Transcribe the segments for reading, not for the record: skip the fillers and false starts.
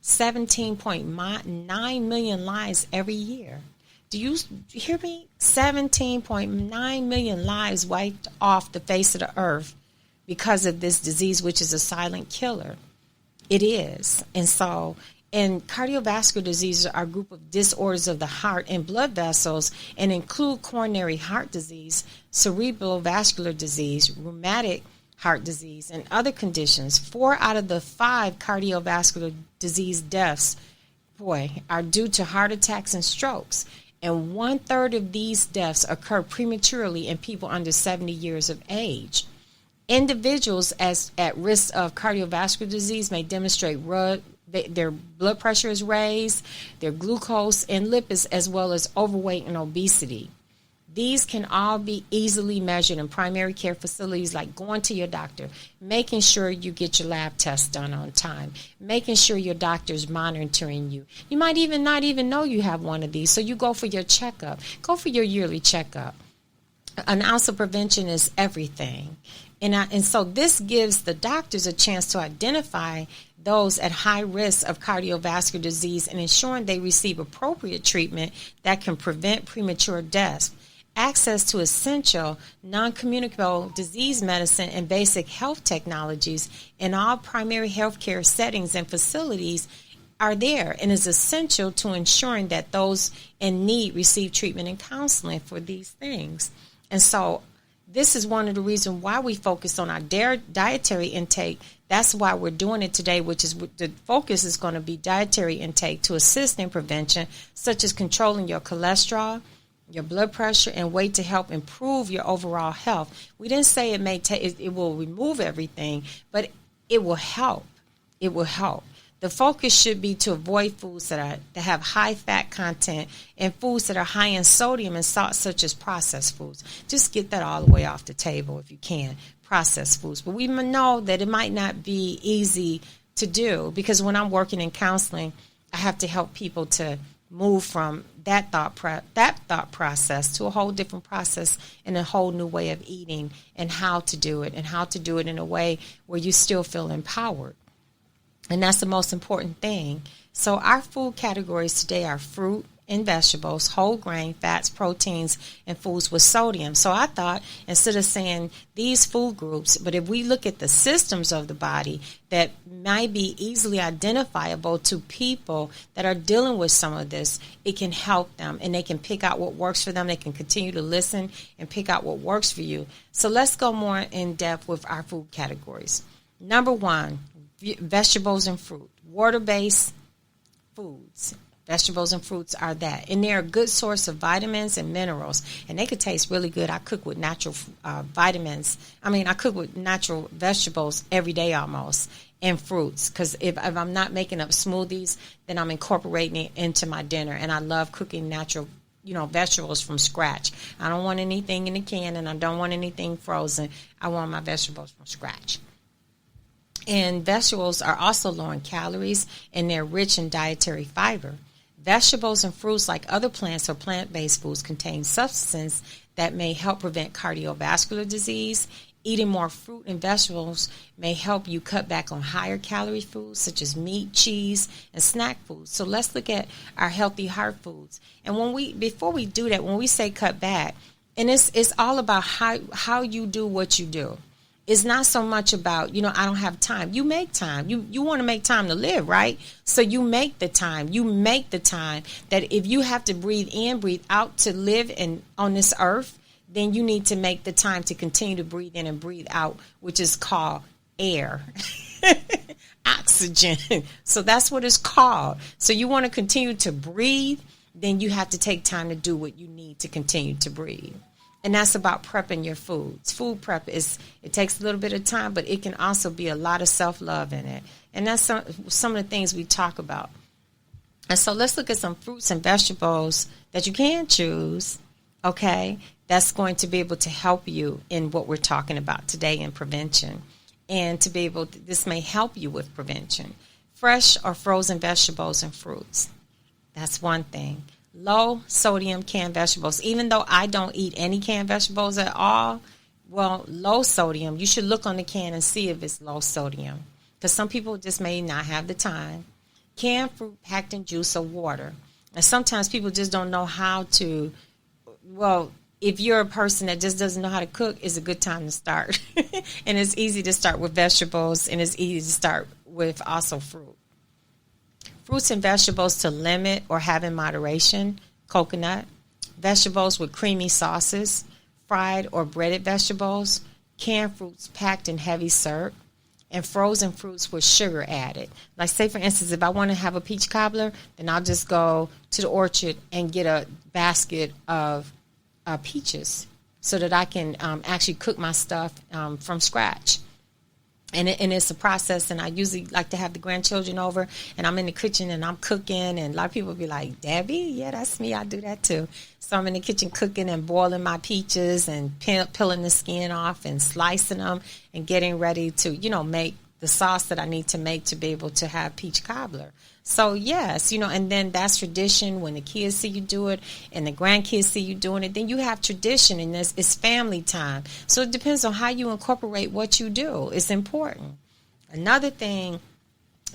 17.9 million lives every year. Do you hear me? 17.9 million lives wiped off the face of the earth because of this disease, which is a silent killer. It is. And cardiovascular diseases are a group of disorders of the heart and blood vessels and include coronary heart disease, cerebral vascular disease, rheumatic heart disease, and other conditions. 4 out of the 5 cardiovascular disease deaths, are due to heart attacks and strokes. And 1/3 of these deaths occur prematurely in people under 70 years of age. Individuals at risk of cardiovascular disease may demonstrate their blood pressure is raised, their glucose and lipids, as well as overweight and obesity. These can all be easily measured in primary care facilities, like going to your doctor, making sure you get your lab tests done on time, making sure your doctor's monitoring you. You might even not even know you have one of these, so you go for your checkup. Go for your yearly checkup. An ounce of prevention is everything. And so this gives the doctors a chance to identify those at high risk of cardiovascular disease and ensuring they receive appropriate treatment that can prevent premature death. Access to essential, non-communicable disease medicine and basic health technologies in all primary healthcare settings and facilities are there and is essential to ensuring that those in need receive treatment and counseling for these things. And so this is one of the reasons why we focus on our dietary intake. That's why we're doing it today, which is the focus is going to be dietary intake to assist in prevention, such as controlling your cholesterol, your blood pressure, and weight to help improve your overall health. We didn't say it will remove everything, but it will help. It will help. The focus should be to avoid foods that have high fat content and foods that are high in sodium and salt, such as processed foods. Just get that all the way off the table if you can, processed foods. But we know that it might not be easy to do, because when I'm working in counseling, I have to help people to move from that thought process to a whole different process and a whole new way of eating, and how to do it in a way where you still feel empowered. And that's the most important thing. So our food categories today are fruit and vegetables, whole grain, fats, proteins, and foods with sodium. So I thought, instead of saying these food groups, but if we look at the systems of the body that might be easily identifiable to people that are dealing with some of this, it can help them and they can pick out what works for them. They can continue to listen and pick out what works for you. So let's go more in depth with our food categories. Number 1, vegetables and fruit, water-based foods. Vegetables and fruits are that. And they're a good source of vitamins and minerals. And they could taste really good. I cook with natural I cook with natural vegetables every day almost, and fruits. Because if I'm not making up smoothies, then I'm incorporating it into my dinner. And I love cooking natural vegetables from scratch. I don't want anything in a can, and I don't want anything frozen. I want my vegetables from scratch. And vegetables are also low in calories, and they're rich in dietary fiber. Vegetables and fruits, like other plants or plant-based foods, contain substances that may help prevent cardiovascular disease. Eating more fruit and vegetables may help you cut back on higher calorie foods such as meat, cheese, and snack foods. So let's look at our healthy heart foods. And before we do that, when we say cut back, and it's all about how you do what you do. It's not so much about, I don't have time. You make time. You want to make time to live, right? So you make the time. You make the time that if you have to breathe in, breathe out to live on this earth, then you need to make the time to continue to breathe in and breathe out, which is called air, oxygen. So that's what it's called. So you want to continue to breathe, then you have to take time to do what you need to continue to breathe. And that's about prepping your foods. Food prep it takes a little bit of time, but it can also be a lot of self-love in it. And that's some of the things we talk about. And so let's look at some fruits and vegetables that you can choose, okay, that's going to be able to help you in what we're talking about today in prevention. And this may help you with prevention. Fresh or frozen vegetables and fruits. That's one thing. Low sodium canned vegetables. Even though I don't eat any canned vegetables at all, low sodium, you should look on the can and see if it's low sodium. Because some people just may not have the time canned fruit packed in juice or water. And sometimes people just don't know how to, well, if you're a person that just doesn't know how to cook, it's a good time to start. And it's easy to start with vegetables, and it's easy to start with also fruit. Fruits and vegetables to limit or have in moderation: coconut, vegetables with creamy sauces, fried or breaded vegetables, canned fruits packed in heavy syrup, and frozen fruits with sugar added. Like, say, for instance, if I want to have a peach cobbler, then I'll just go to the orchard and get a basket of peaches so that I can actually cook my stuff from scratch. And it's a process, and I usually like to have the grandchildren over, and I'm in the kitchen and I'm cooking, and a lot of people be like, Debbie, yeah, that's me, I do that too. So I'm in the kitchen cooking and boiling my peaches and peeling the skin off and slicing them and getting ready to, make the sauce that I need to make to be able to have peach cobbler. So yes, and then that's tradition when the kids see you do it and the grandkids see you doing it. Then you have tradition, and it's family time. So it depends on how you incorporate what you do. It's important. Another thing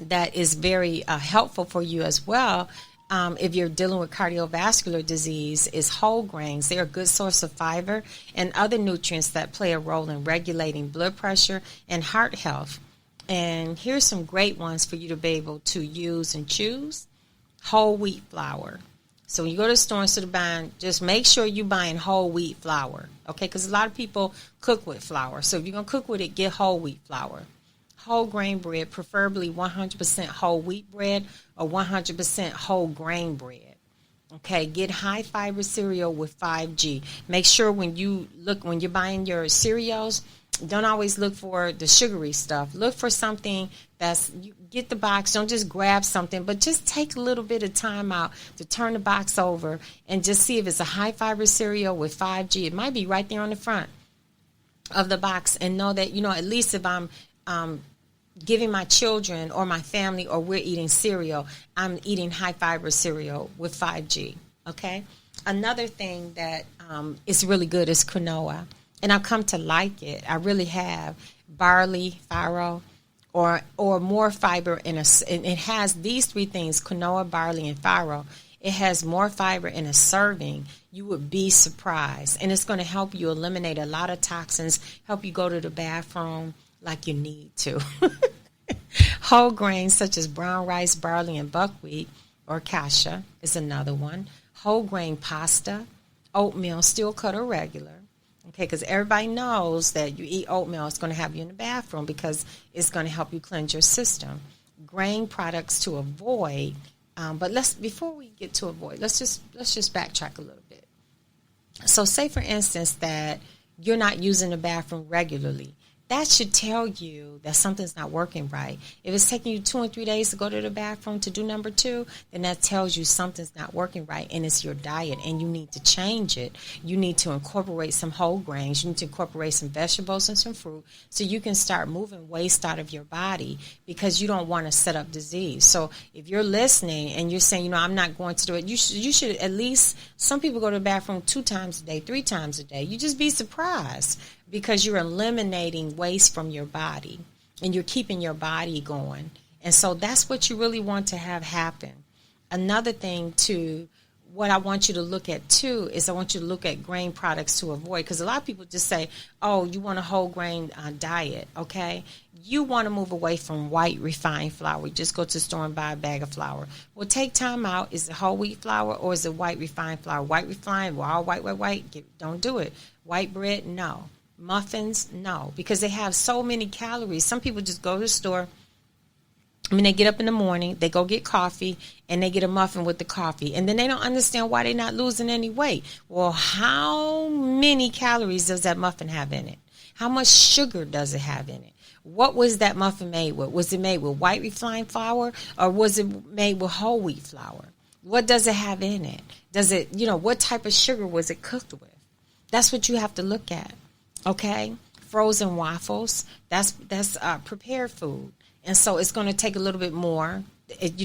that is very helpful for you as well, if you're dealing with cardiovascular disease, is whole grains. They're a good source of fiber and other nutrients that play a role in regulating blood pressure and heart health. And here's some great ones for you to be able to use and choose. Whole wheat flour. So when you go to the store instead of buying, just make sure you're buying whole wheat flour, okay? Because a lot of people cook with flour. So if you're going to cook with it, get whole wheat flour. Whole grain bread, preferably 100% whole wheat bread or 100% whole grain bread. Okay, get high fiber cereal with 5G. Make sure when you're buying your cereals, don't always look for the sugary stuff. Look for something you get the box. Don't just grab something, but just take a little bit of time out to turn the box over and just see if it's a high fiber cereal with 5G. It might be right there on the front of the box, and know that, at least if I'm giving my children or my family or we're eating cereal, I'm eating high fiber cereal with 5G. Okay. Another thing that is really good is quinoa. And I've come to like it. I really have. Barley, farro, or more fiber and it has these three things: quinoa, barley, and farro. It has more fiber in a serving. You would be surprised. And it's going to help you eliminate a lot of toxins, help you go to the bathroom like you need to. Whole grains such as brown rice, barley, and buckwheat, or kasha, is another one. Whole grain pasta, oatmeal, steel cut or regular. Okay, because everybody knows that you eat oatmeal, it's going to have you in the bathroom because it's going to help you cleanse your system. Grain products to avoid, but before we get to avoid, let's just backtrack a little bit. So, say for instance that you're not using the bathroom regularly. That should tell you that something's not working right. If it's taking you 2 or 3 days to go to the bathroom to do number 2, then that tells you something's not working right, and it's your diet, and you need to change it. You need to incorporate some whole grains. You need to incorporate some vegetables and some fruit so you can start moving waste out of your body, because you don't want to set up disease. So if you're listening and you're saying, I'm not going to do it, you should at least, some people go to the bathroom 2 times a day, 3 times a day. You just be surprised, because you're eliminating waste from your body and you're keeping your body going. And so that's what you really want to have happen. Another thing too, what I want you to look at too, is I want you to look at grain products to avoid, because a lot of people just say, oh, you want a whole grain diet, okay? You want to move away from white refined flour. You just go to the store and buy a bag of flour. Well, take time out. Is it whole wheat flour or is it white refined flour? White refined, all white. Don't do it. White bread, no. Muffins, no, because they have so many calories. Some people just go to the store. They get up in the morning, they go get coffee, and they get a muffin with the coffee. And then they don't understand why they're not losing any weight. Well, how many calories does that muffin have in it? How much sugar does it have in it? What was that muffin made with? Was it made with white refined flour, or was it made with whole wheat flour? What does it have in it? Does it, what type of sugar was it cooked with? That's what you have to look at. Okay, frozen waffles, that's prepared food. And so it's going to take a little bit more.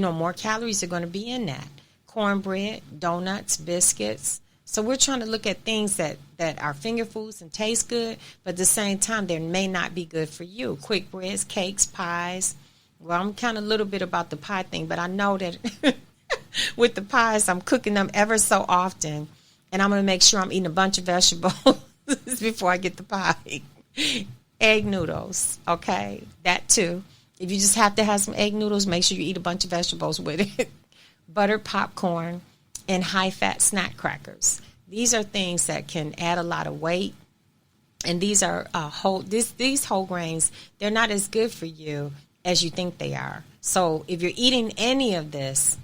More calories are going to be in that. Cornbread, donuts, biscuits. So we're trying to look at things that are finger foods and taste good, but at the same time, they may not be good for you. Quick breads, cakes, pies, Well, I'm kind of a little bit about the pie thing, but I know that with the pies, I'm cooking them ever so often, and I'm going to make sure I'm eating a bunch of vegetables before I get the pie. Egg noodles, okay, that too. If you just have to have some egg noodles, make sure you eat a bunch of vegetables with it. Buttered popcorn and high-fat snack crackers. These are things that can add a lot of weight, and these are these whole grains. They're not as good for you as you think they are. So if you're eating any of this,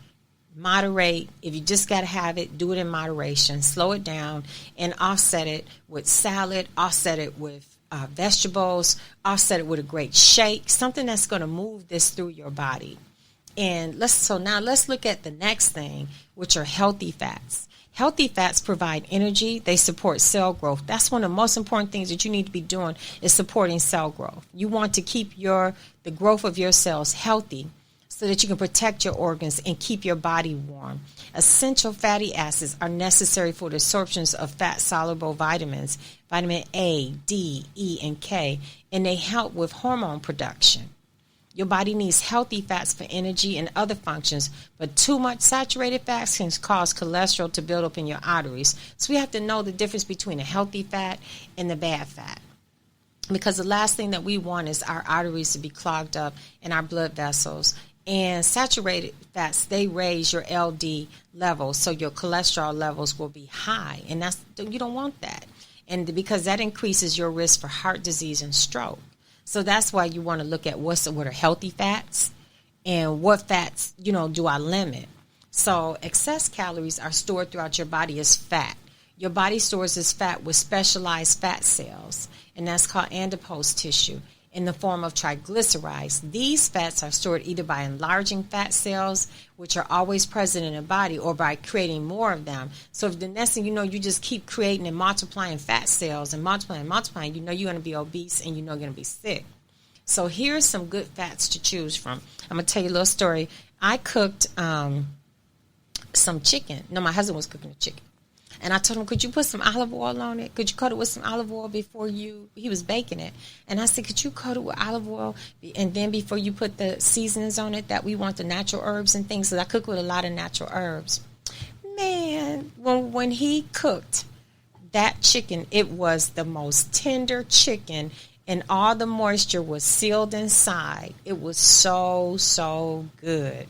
moderate. If you just got to have it, do it in moderation. Slow it down and offset it with salad, offset it with vegetables, offset it with a great shake, something that's going to move this through your body. And now let's look at the next thing, which are healthy fats. Healthy fats provide energy. They support cell growth. That's one of the most important things that you need to be doing is supporting cell growth. You want to keep the growth of your cells healthy so that you can protect your organs and keep your body warm. Essential fatty acids are necessary for the absorption of fat-soluble vitamins, vitamin A, D, E, and K, and they help with hormone production. Your body needs healthy fats for energy and other functions, but too much saturated fats can cause cholesterol to build up in your arteries. So we have to know the difference between a healthy fat and the bad fat. Because the last thing that we want is our arteries to be clogged up and our blood vessels. And saturated fats, they raise your LD levels, so your cholesterol levels will be high. And you don't want that. And because that increases your risk for heart disease and stroke. So that's why you want to look at what are healthy fats and what fats, do I limit. So excess calories are stored throughout your body as fat. Your body stores this fat with specialized fat cells, and that's called adipose tissue, in the form of triglycerides. These fats are stored either by enlarging fat cells, which are always present in the body, or by creating more of them. So if the next thing you know, you just keep creating and multiplying fat cells and multiplying, you're going to be obese and you're going to be sick. So here's some good fats to choose from. I'm going to tell you a little story. I cooked some chicken. No, my husband was cooking the chicken. And I told him, could you put some olive oil on it? Could you coat it with some olive oil he was baking it. And I said, could you coat it with olive oil? And then before you put the seasonings on it, that we want the natural herbs and things. So I cook with a lot of natural herbs. Man, when he cooked that chicken, it was the most tender chicken, and all the moisture was sealed inside. It was so, so good.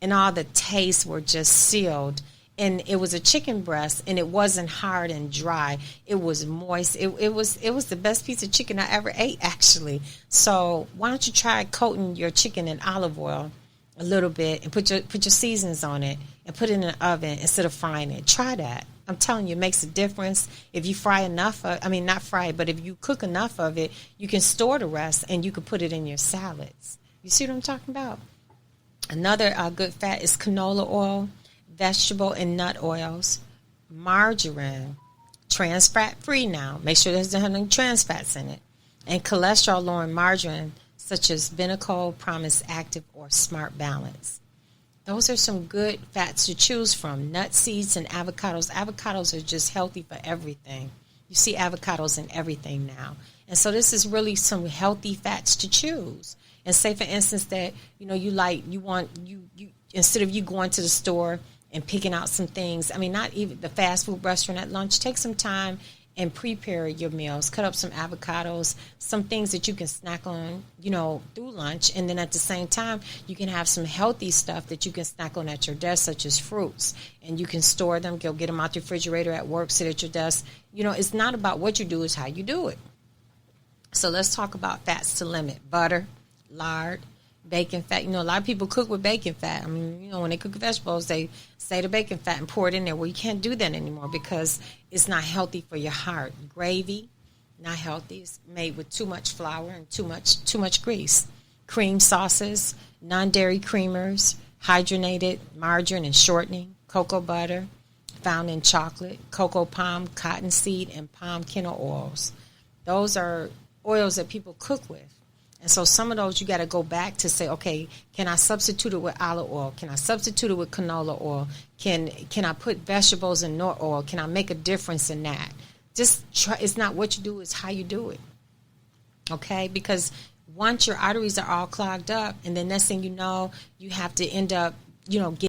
And all the tastes were just sealed. And it was a chicken breast, and it wasn't hard and dry. It was moist. It was the best piece of chicken I ever ate, actually. So why don't you try coating your chicken in olive oil a little bit and put your seasonings on it and put it in the oven instead of frying it. Try that. I'm telling you, it makes a difference. If you fry enough, not fry it, but if you cook enough of it, you can store the rest and you can put it in your salads. You see what I'm talking about? Another good fat is canola oil, vegetable and nut oils, margarine, trans fat free now. Make sure there's no trans fats in it. And cholesterol lowering margarine such as Benecol, Promise Active, or Smart Balance. Those are some good fats to choose from. Nut seeds and avocados. Avocados are just healthy for everything. You see avocados in everything now. And so this is really some healthy fats to choose. And say, for instance, that, you instead of you going to the store and picking out some things, not even the fast food restaurant at lunch, take some time and prepare your meals. Cut up some avocados, some things that you can snack on, through lunch. And then at the same time, you can have some healthy stuff that you can snack on at your desk, such as fruits. And you can store them, go get them out the refrigerator at work, sit at your desk. It's not about what you do, it's how you do it. So let's talk about fats to limit. Butter, lard, bacon fat. A lot of people cook with bacon fat. When they cook vegetables, they say the bacon fat and pour it in there. Well, you can't do that anymore because it's not healthy for your heart. Gravy, not healthy. It's made with too much flour and too much grease. Cream sauces, non-dairy creamers, hydrogenated margarine and shortening, cocoa butter, found in chocolate, cocoa palm, cottonseed, and palm kernel oils. Those are oils that people cook with. And so some of those you got to go back to say, okay, can I substitute it with olive oil? Can I substitute it with canola oil? Can I put vegetables in nut oil? Can I make a difference in that? Just try. It's not what you do, it's how you do it. Okay? Because once your arteries are all clogged up, and then next thing you know, you have to end up, getting